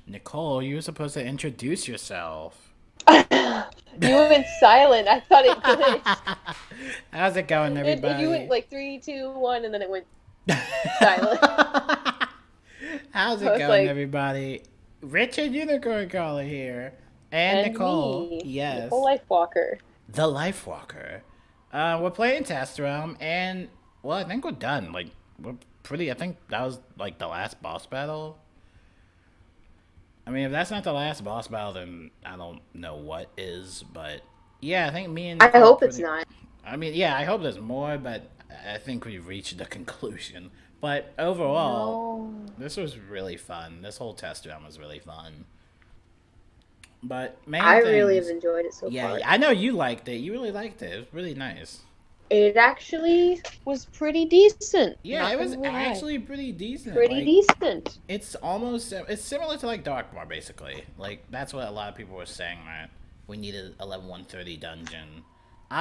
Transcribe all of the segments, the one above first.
Nicole, you were supposed to introduce yourself. You went silent. I thought it glitched. How's it going, You went everybody? like three, two, one, and then it went silent. How's I it was going, like, everybody? Richard Unicorn Caller here. And and Nicole, me, Nicole yes, Lifewalker. the Life Walker. We're playing Test Realm, and, well, I think we're done. Like, we're pretty, I think that was, like, the last boss battle. I mean, if that's not the last boss battle, then I don't know what is, but yeah, I think me and I Nicole hope it's pretty. not. I mean, yeah, I hope there's more, but I think we've reached the conclusion. But overall, No. this was really fun. This whole test round was really fun. But main I really have things, enjoyed it so yeah, far. I know you liked it. You really liked it. It was really nice. It actually was pretty decent. Yeah, Not it gonna was lie. actually pretty decent. Pretty Like, decent. it's similar to like Darkmoor basically. Like that's what a lot of people were saying, right? We needed a level 130 dungeon.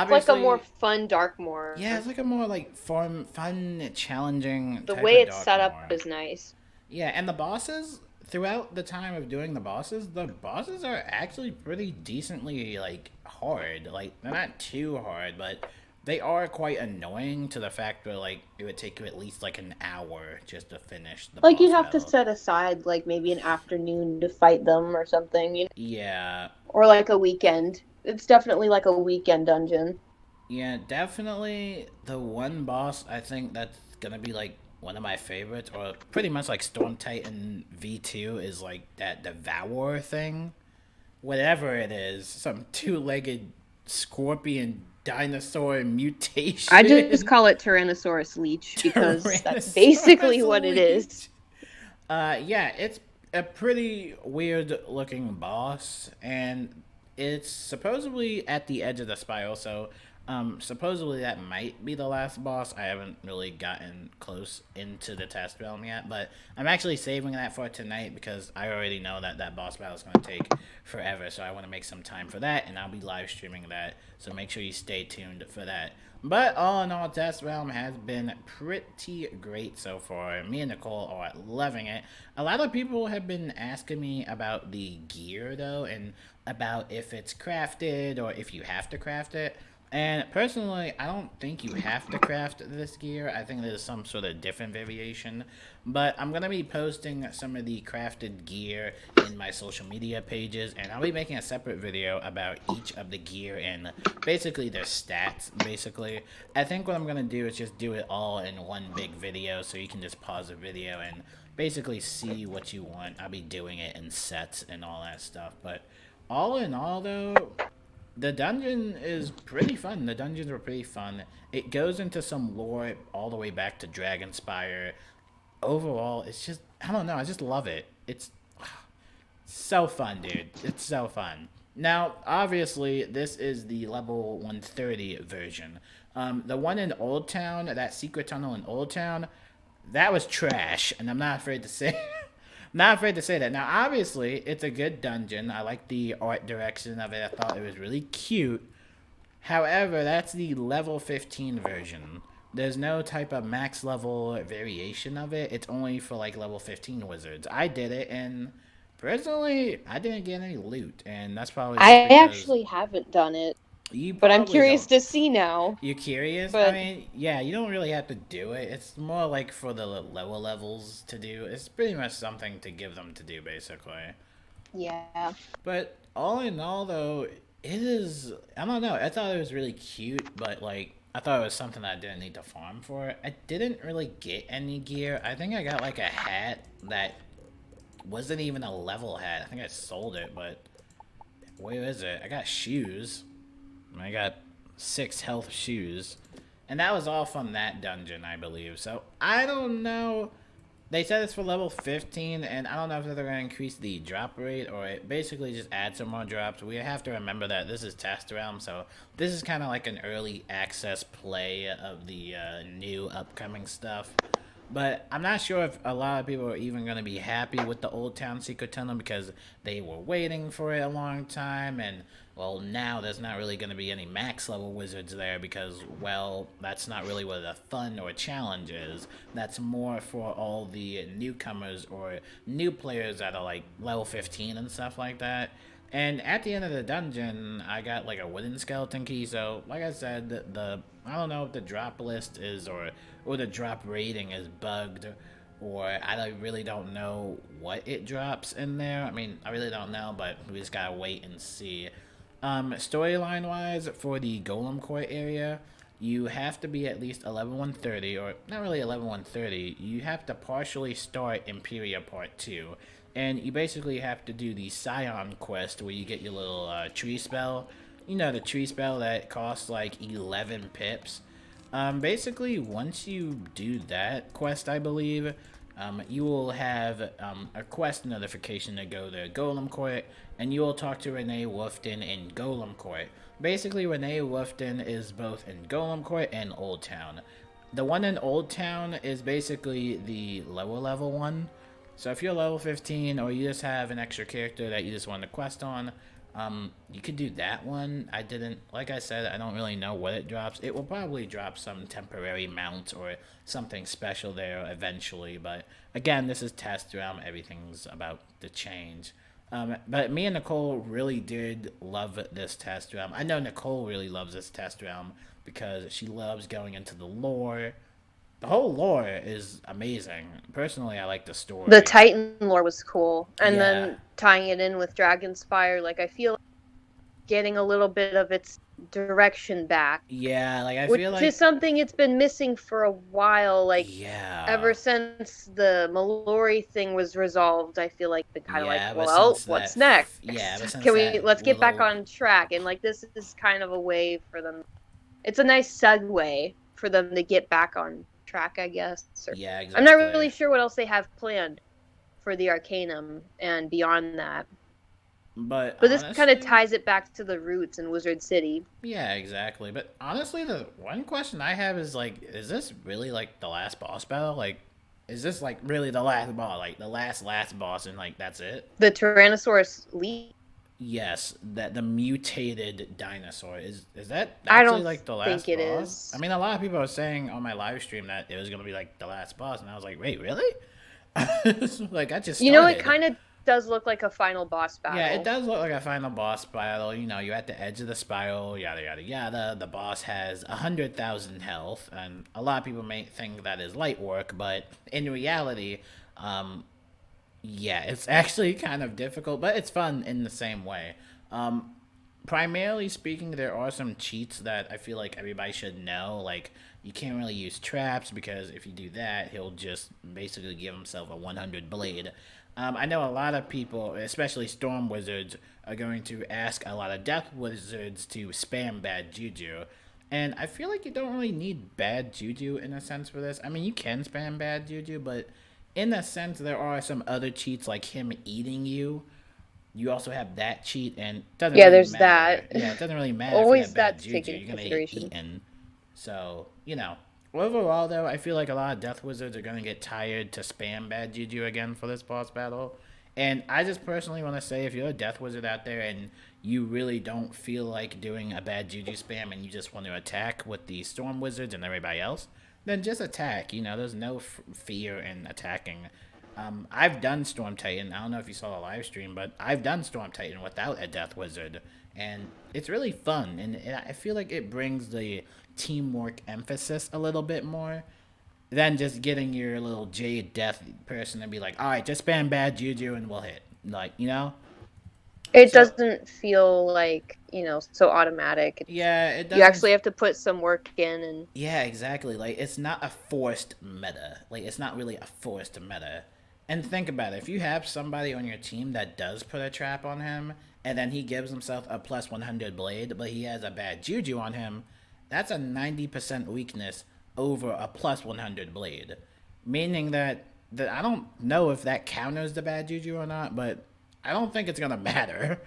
It's like a more Obviously, fun Darkmoor. yeah, it's like a more like fun, challenging The type way of it's set up Darkmoor. is nice. Yeah, and the bosses throughout the time of doing the bosses are actually pretty decently like hard. Like they're not too hard, but they are quite annoying to the fact that like it would take you at least like an hour just to finish the Like you'd boss have to battle. set aside like maybe an afternoon to fight them or something, Yeah, or like a weekend. It's definitely like a weekend dungeon. yeah, definitely the one boss I think that's gonna be like one of my favorites, or pretty much like Storm Titan V2 is like that Devour thing. Whatever it is, some two-legged scorpion dinosaur I just mutation. call it Tyrannosaurus Leech because that's basically Tyrannosaurus what it is. leech. Yeah, it's a pretty weird looking boss, and it's supposedly at the edge of the spiral. So, supposedly that might be the last boss. I haven't really gotten close into the test realm yet, but I'm actually saving that for tonight because I already know that that boss battle is going to take forever. So I want to make some time for that, and I'll be live streaming that. So make sure you stay tuned for that. But all in all, Test Realm has been pretty great so far. Me and Nicole are loving it. A lot of people have been asking me about the gear, though, and about if it's crafted or if you have to craft it. And personally, I don't think you have to craft this gear. I think there's some sort of different variation. But I'm going to be posting some of the crafted gear in my social media pages, and I'll be making a separate video about each of the gear and basically their stats, basically. I think what I'm going to do is just do it all in one big video, so you can just pause the video and basically see what you want. I'll be doing it in sets and all that stuff. But all in all, though, the dungeon is pretty fun. The dungeons are pretty fun. It goes into some lore all the way back to Dragonspire. Overall, it's just I don't know. I just love it. It's so fun, dude. It's so fun. Now, obviously, this is the level 130 version. The one in Old Town, that secret tunnel in Old Town, that was trash, and I'm not afraid to say. Not afraid to say that. Now, obviously, it's a good dungeon. I like the art direction of it. I thought it was really cute. However, that's the level 15 version. There's no type of max level variation of it. It's only for like level 15 wizards. I did it, and personally, I didn't get any loot, and that's probably just I because actually haven't done it, you but I'm probably curious don't. to see now. You curious? I But mean, yeah, you don't really have to do it. It's more like for the lower levels to do. It's pretty much something to give them to do, basically. yeah, But all in all, though, it is. I don't know. I thought it was really cute, but like, I thought it was something that I didn't need to farm for. I didn't really get any gear. I think I got like a hat that wasn't even a level hat. I think I sold it, but where is it? I got shoes. I got 6 health shoes. And that was all from that dungeon, I believe. So, I don't know. They said it's for level 15, and I don't know if they're going to increase the drop rate or it basically just add some more drops. We have to remember that this is Test Realm, so this is kind of like an early access play of the new upcoming stuff. But I'm not sure if a lot of people are even going to be happy with the Old Town Secret Tunnel because they were waiting for it a long time. And, well, now there's not really going to be any max level wizards there because, well, that's not really what a fun or a challenge is. That's more for all the newcomers or new players that are like level 15 and stuff like that. And at the end of the dungeon, I got like a wooden skeleton key. So, like I said, the I don't know if the drop list is or the drop rating is bugged, or really don't know what it drops in there. I mean, I really don't know, but we just gotta wait and see. Storyline wise, for the Golem Court area, you have to be at least level 130, or not really level 130. You have to partially start Imperia Part 2. And you basically have to do the Scion quest where you get your little tree spell. You know, the tree spell that costs like 11 pips. Basically, once you do that quest, I believe, you will have a quest notification to go to Golem Court, and you will talk to Renee Wolfton in Golem Court. Basically, Renee Wolfton is both in Golem Court and Old Town. The one in Old Town is basically the lower level one. So if you're level 15 or you just have an extra character that you just want to quest on, you could do that one. I didn't, like I said, I don't really know what it drops. It will probably drop some temporary mount or something special there eventually. But again, this is test realm. Everything's about to change. But me and Nicole really did love this test realm. I know Nicole really loves this test realm because she loves going into the lore. The whole lore is amazing. Personally, I like the The story. Titan lore was cool, and Yeah, then tying it in with Dragon's Fire, like I feel like getting a little bit of its direction back, yeah. Like I which feel is like, something it's been missing for a while. Like yeah, ever since the Mallory thing was resolved, I feel like been kind of like, yeah. But well, since what's that, next? yeah, but since Can we that let's get back little, on track? And like this is kind of a way for them. It's a nice segue for them to get back on track, I guess. Or, yeah, I'm not exactly. really sure what else they have planned for the Arcanum and beyond that. But But this kind of honestly, ties it back to the roots in Wizard City. yeah, exactly. But honestly, the one question I have is like, is this really like the last boss battle? Like, is this like really the last boss? Like the last boss, and like that's it? The Tyrannosaurus Leaf. Yes, that the mutated dinosaur is that I actually don't like the think last it boss? I is. mean, a lot of people are saying on my live stream that it was gonna be like the last boss, and I was like, wait, really? Like I just You know, it started. kind of does look like a final boss Yeah, it battle. does look like a final boss battle. You know, you're at the edge of the spiral, yada yada yada. The boss has 100,000 health, and a lot of people may think that is light work, but in reality, um, yeah, it's actually kind of difficult, but it's fun in the same way. Um, Primarily speaking, there are some cheats that I feel like everybody should know. Like, you can't really use traps because if you do that, he'll just basically give himself a 100 blade. I know a lot of people, especially storm wizards, are going to ask a lot of death wizards to spam bad juju. And I feel like you don't really need bad juju in a sense for this. I mean, you can spam bad juju, but in a sense, there are some other cheats like him eating you. You also have that cheat, and it doesn't Yeah, really there's matter. that. Yeah, it doesn't really matter if you Always have bad that to juju. take into You're gonna get consideration. eaten. So overall though, I feel like a lot of death wizards are gonna get tired to spam bad juju again for this boss battle. And I just personally want to say, if you're a death wizard out there and you really don't feel like doing a bad juju spam and you just want to attack with the storm wizards and everybody else, then just attack. You know, there's no fear in attacking. I've done Storm Titan. I don't know if you saw the live stream, but I've done Storm Titan without a Death Wizard, and it's really fun. And I feel like it brings the teamwork emphasis a little bit more than just getting your little Jade Death person and be like, all right, just spam bad juju and we'll hit. Like, you know? It So, doesn't feel like, so automatic. yeah, it You doesn't. actually have to put some work in and Yeah, exactly. Like, it's not a forced meta. Like, it's not really a forced meta. And think about it. If you have somebody on your team that does put a trap on him, and then he gives himself a plus 100 blade, but he has a bad juju on him, that's a 90% weakness over a plus 100 blade. Meaning that I don't know if that counters the bad juju or not, but I don't think it's gonna matter.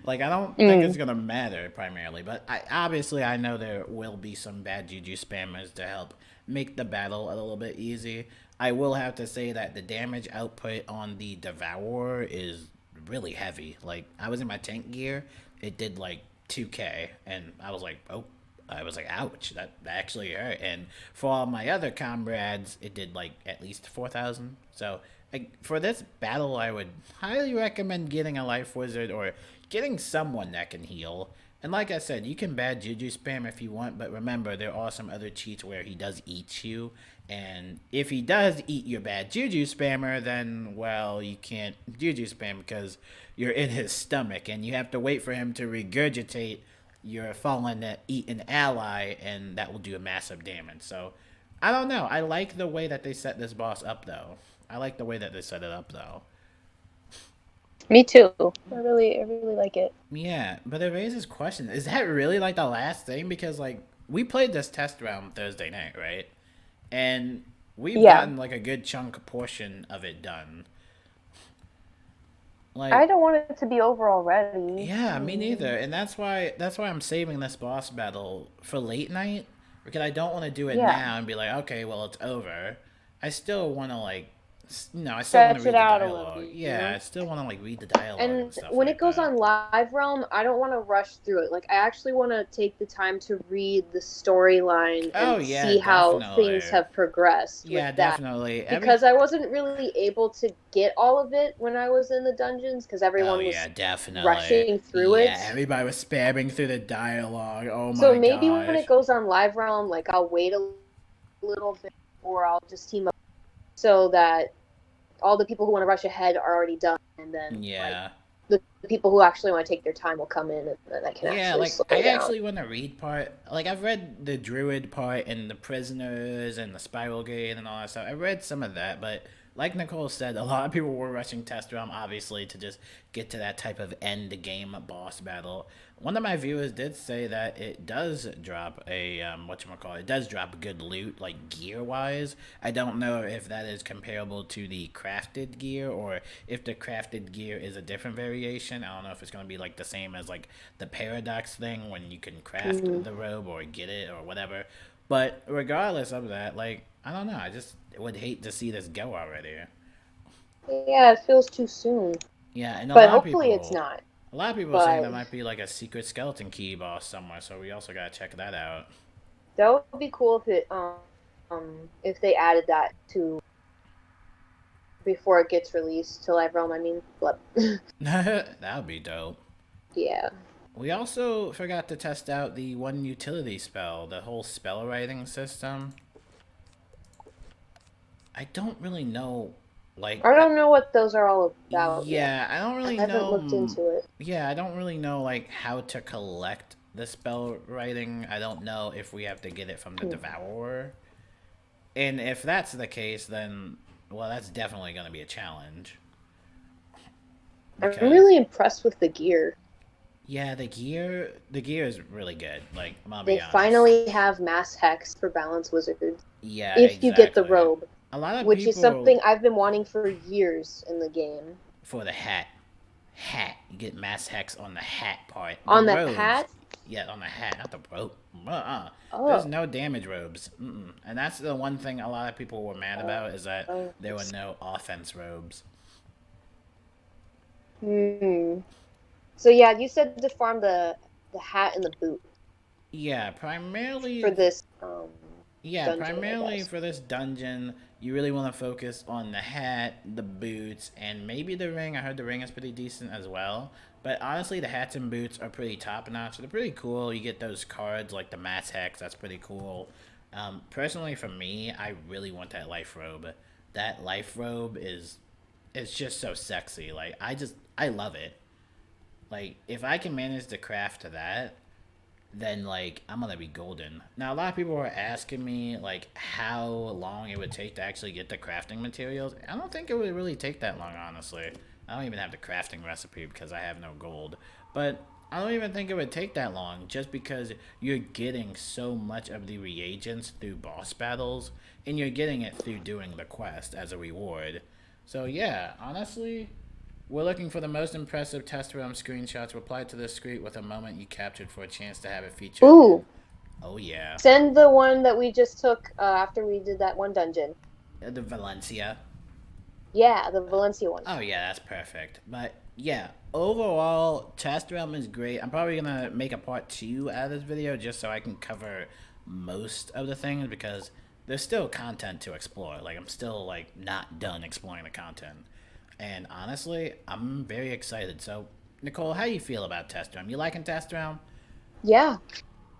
Like I don't think it's mm. gonna matter primarily, but obviously I know there will be some bad juju spammers to help make the battle a little bit easy. I will have to say that the damage output on the Devourer is really heavy. Like, I was in my tank gear, it did like 2k, and I was like, oh, I was like, ouch, that actually hurt. And for all my other comrades, it did like at least 4,000. So, like, for this battle, I would highly recommend getting a Life Wizard or getting someone that can heal. And like I said, you can bad Juju spam if you want, but remember, there are some other cheats where he does eat you. And if he does eat your bad Juju spammer, then, well, you can't Juju spam because you're in his stomach, and you have to wait for him to regurgitate your fallen eaten ally, and that will do a massive damage. So, I don't know. I like the way that they set this boss up, though. I like the way that they set it up, though. Me too. I really like it. Yeah, but it raises question. Is that really like the last thing? Because like we played this test round Thursday night, right? And we've Yeah. gotten like a good chunk portion of it done. I Like, don't want it to be over already. yeah, me neither. And that's why I'm saving this boss battle for late night because I don't want to do it Yeah. now and be like, okay, well it's over. I still want to like, I still want to Stretch read it the out a little, dialogue. you Yeah, know? I still want to like read the dialogue and And stuff when it like goes that. on Live Realm, I don't want to rush through it. Like, I actually want to take the time to read the storyline Oh and yeah, see how things definitely. have progressed with Yeah, that. definitely. Because I wasn't really able to get all of it when I was in the dungeons because Oh everyone yeah, was definitely. rushing through Yeah, it. everybody was spamming through the dialogue. Oh So my maybe when it gosh. goes on Live Realm, like, I'll wait a little bit or I'll just team up so that all the people who want to rush ahead are already done, and then like Yeah. the people who actually want to take their time will come in, and then I can Yeah, actually like I slow down. actually want to read part. Like I've read the druid part and the prisoners and the spiral gate and all that stuff. I read some of that, but like Nicole said, a lot of people were rushing test realm obviously to just get to that type of end game boss battle. One of my viewers did say that it does drop a whatchamacallit, it does drop good loot like gear wise. I don't know if that is comparable to the crafted gear or if the crafted gear is a different variation. I don't know if it's going to be like the same as like the paradox thing when you can craft Mm-hmm. the robe or get it or whatever. But regardless of that, like I don't know, I just would hate to see this go already. Yeah, it feels too soon, Yeah, and but hopefully it's not. a lot of people are saying But there might be like a secret skeleton key boss somewhere, so we also gotta check that out. that would be cool if they added that to before it gets released to Live Realm. I mean, but That would be dope. yeah. We also forgot to test out the one utility spell, the whole spell writing system. I don't really know, like, I don't know what those are all about yet. yeah, I don't I really haven't know. looked into it. Yeah, I don't really know like how to collect the spell writing. I don't know if we have to get it from the Hmm. Devourer. And if that's the case, then well, that's definitely going to be a challenge I'm because really impressed with the gear. yeah, the gear is really good. Like, I'm gonna They be honest. finally have mass hex for balance wizards Yeah, if you get the exactly. robe, A lot of which is people something I've been wanting for years in the game. for the hat, you get mass hex on the hat part. The On the robes, hat? yeah, on the hat, not the robe. There's Oh. no damage robes, and that's the one thing a lot of people were mad about is that Oh. there were no offense robes. Hmm. So yeah, you said to farm the hat and the boot Yeah, for this dungeon, I primarily guess. for this dungeon, you really want to focus on the hat, the boots, and maybe the ring. I heard the ring is pretty decent as well. But honestly, the hats and boots are pretty top notch. They're pretty cool. You get those cards like the Mass Hex. That's pretty cool. Personally, for me, I really want that life robe. That life robe is it's just so sexy. Like I love it. Like if I can manage to craft that, then like I'm gonna be golden. Now a lot of people were asking me like how long it would take to actually get the crafting materials. I don't think it would really take that long, honestly. I don't even have the crafting recipe because I have no gold. But I don't even think it would take that long just because you're getting so much of the reagents through boss battles and you're getting it through doing the quest as a reward. So yeah, honestly, we're looking for the most impressive test realm screenshots. Reply to this screen with a moment you captured for a chance to have it featured in. Ooh, Oh yeah. Send the one that we just took after we did that one dungeon. The Valencia. Yeah, the Valencia one. Oh yeah, that's perfect. But yeah, overall, Test Realm is great. I'm probably gonna make a part 2 out of this video just so I can cover most of the things because there's still content to explore. Like I'm still like not done exploring the content. And honestly, I'm very excited. So, Nicole, how you feel about Test Realm? You liking Test Realm? Yeah,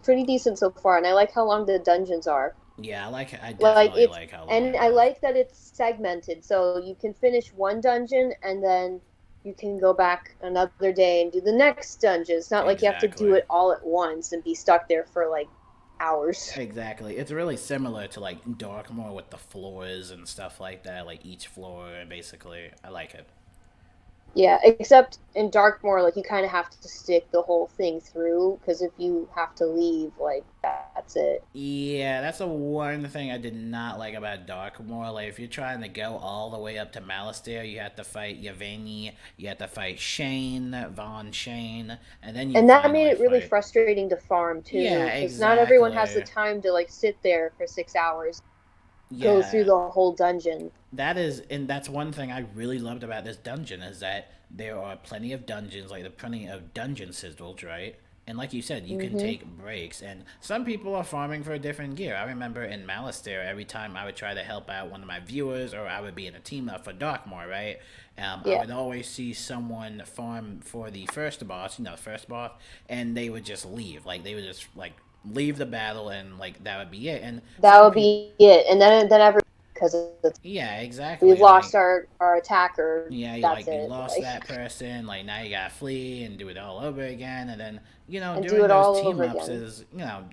pretty decent so far, and I like how long the dungeons are. Yeah, I Like definitely it's, like how long and it I is. like that it's segmented, so you can finish one dungeon and then you can go back another day and do the next dungeon. It's not like you have to do Exactly. it all at once and be stuck there for like hours. Exactly. It's really similar to like Darkmoor with the floors and stuff like that, like each floor basically. I like it. Yeah, except in Darkmoor, like you kind of have to stick the whole thing through because if you have to leave, like that's it. Yeah, that's the one thing I did not like about Darkmoor. Like, if you're trying to go all the way up to Malastare, you have to fight Yavani, you have to fight Shane, Von Shane, and then you And that made finally it really fight. frustrating to farm Yeah, too, because not everyone has the exactly. time to like sit there for 6 hours, go through Yeah, the whole dungeon. and that's one thing I really loved about this dungeon is that there are plenty of dungeons, like the plenty of dungeon sizzles, right? And like you said, you can Hmm. take breaks, and some people are farming for a different gear. I remember in Malastare, every time I would try to help out one of my viewers, or I would be in a team up for Darkmoor, right? I Yeah. would always see someone farm for the first boss, the first boss, and they would just leave. Like they would just like leave the battle, and like that would be it. And That some would people, be it. And then every because yeah, we've exactly, and lost like our attacker, yeah, that's you it. lost Like that person. Like now you gotta flee and do it all over again. And then and do doing it those all team over ups again. is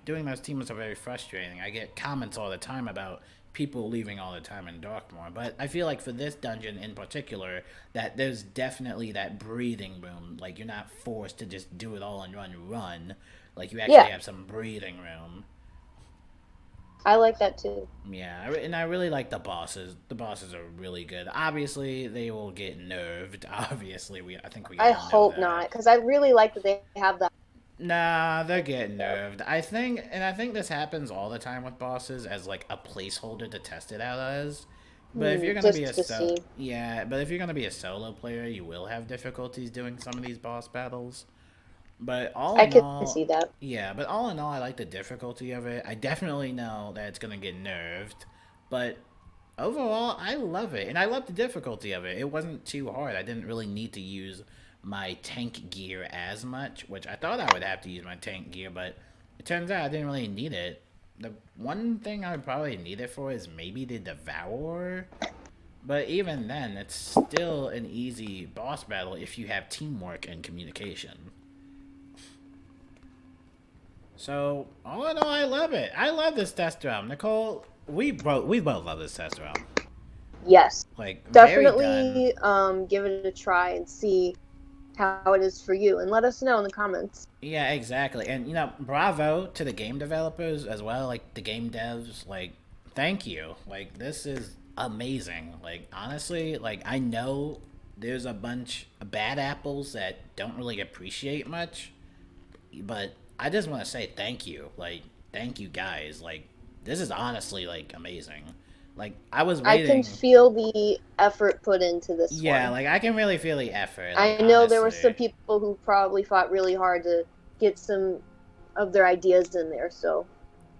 doing those team ups are very frustrating. I get comments all the time about people leaving all the time in Darkmoor. But I feel like for this dungeon in particular, that there's definitely that breathing room. Like you're not forced to just do it all and run. Like you actually Yeah, have some breathing room. I like that too. Yeah, and I really like the bosses. The bosses are really good. Obviously, they will get nerfed. Obviously, I think we I all know hope that. not, because I really like that they have that Nah, they're getting stuff. nerfed. I think this happens all the time with bosses as like a placeholder to test it out as. But if you're gonna be Just to see. but if you're gonna be a solo player, you will have difficulties doing some of these boss battles. But all I in can all, see that. yeah, but all in all, I like the difficulty of it. I definitely know that it's gonna get nerfed, but overall, I love it, and I love the difficulty of it. It wasn't too hard. I didn't really need to use my tank gear as much, which I thought I would have to use my tank gear, but it turns out I didn't really need it. The one thing I would probably need it for is maybe the Devourer, but even then, it's still an easy boss battle if you have teamwork and communication. So, all in all, I love it. I love this test realm. Nicole, we both love this test realm. Yes. Like, very done. Definitely give it a try and see how it is for you and let us know in the comments. Yeah, exactly. And, bravo to the game developers as well, like, the game devs. Like, thank you. Like, this is amazing. Like, honestly, like, I know there's a bunch of bad apples that don't really appreciate much, but I just want to say thank you. Like, thank you guys. Like, this is honestly like amazing. Like, I was I can waiting. feel the effort put into this Yeah, one. like I can really feel the effort. Like, I know there were some honestly, people who probably fought really hard to get some of their ideas in there, so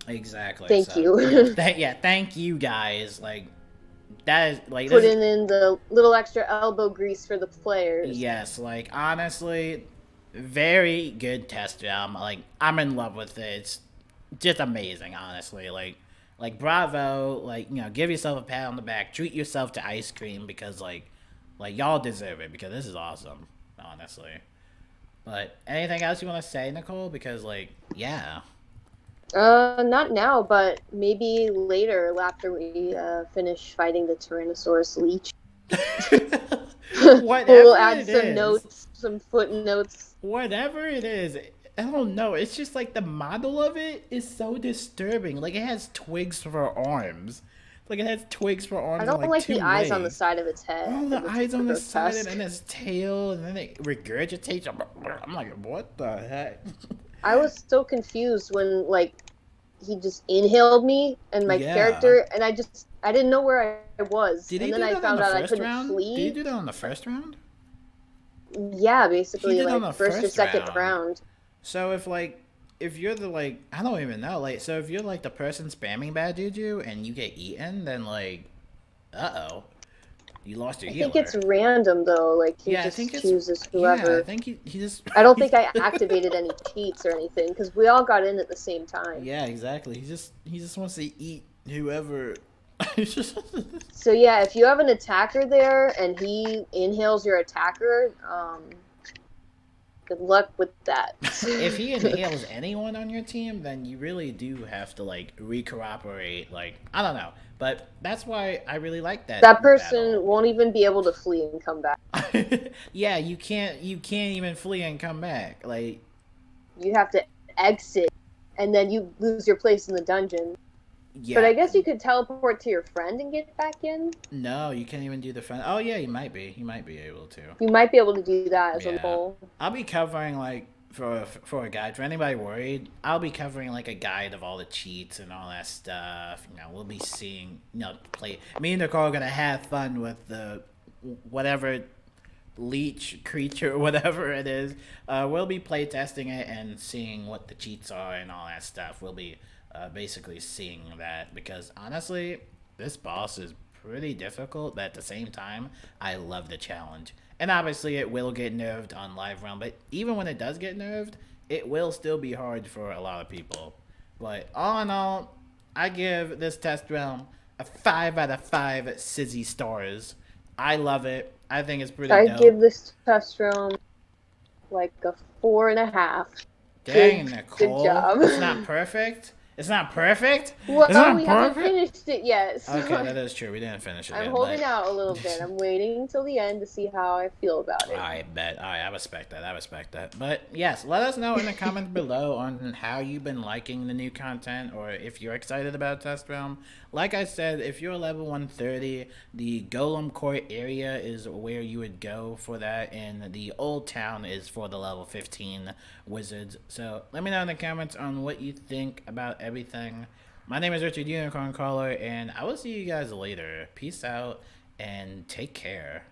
exactly. thank So yeah, you. thank you guys. Like that is like this. Putting in the little extra elbow grease for the players. Yes, like honestly, very good test job. Like I'm in love with it. It's just amazing, honestly. Like bravo. Like give yourself a pat on the back. Treat yourself to ice cream because like y'all deserve it because this is awesome, honestly. But anything else you want to say, Nicole? Because like yeah. Not now, but maybe later after we finish fighting the Tyrannosaurus leech. We'll Whatever add it some is, notes, some footnotes. whatever it is, I don't know. It's just like the model of it is so disturbing. Like it has twigs for arms. Like it has twigs for I arms and don't like like two the eyes on the legs. side of its head. All It the looks eyes on the side and grotesque. then its tail and then it regurgitates. I'm like, what the heck? I was so confused when like he just inhaled me and my Yeah. character, and I didn't know where I was, Did he and then do I that on found the out I first couldn't round? Did he flee. do that on the first round? Yeah, He basically did on like the first or first second round. round. So if you're the I don't even know, so if you're like the person spamming bad juju and you get eaten, then uh-oh, you lost your I think it's healer. random though, like he Yeah, I think just it's chooses yeah, I whoever. think he just I don't he's think I activated any cheats or anything because we all got in at the same time. yeah, exactly. He just wants to eat whoever. So yeah, if you have an attacker there and he inhales your attacker, good luck with that. If he inhales anyone on your team, then you really do have to re-cooperate. I don't know, but that's why I really like That that person battle. won't even be able to flee and come back. Yeah, you can't even flee and come back. You have to exit, and then you lose your place in the dungeon. But Yeah, I guess you could teleport to your friend and get back in. no, you can't even do the front. Oh yeah, you might be. You might be able to. You might be able to do that as a Yeah, role. I'll be covering for a guide for anybody worried. I'll be covering a guide of all the cheats and all that stuff. We'll be seeing play. Me and Nicole are gonna have fun with the whatever leech creature, whatever it is. We'll be play testing it and seeing what the cheats are and all that stuff. We'll be basically seeing that because honestly, this boss is pretty difficult. But at the same time, I love the challenge. And obviously, it will get nerfed on live round. But even when it does get nerfed, it will still be hard for a lot of people. But all in all, I give this test realm a 5 out of 5 Sizzy stars. I love it. I think it's pretty I dope. give this test round like a 4.5. Dang, Good Nicole. job. It's not perfect? It's not perfect? It's Well, not we haven't perfect? finished it yet, Okay, so that is true. We didn't finish it I'm yet, but holding out a little bit. I'm waiting until the end to see how I feel about it. I bet. I respect that. I respect that. But yes, let us know in the comments below on how you've been liking the new content or if you're excited about Test Realm. Like I said, if you're level 130, the Golem Court area is where you would go for that, and the Old Town is for the level 15 wizards. So let me know in the comments on what you think about everything. My name is Richard Unicorn Caller, and I will see you guys later. Peace out and take care.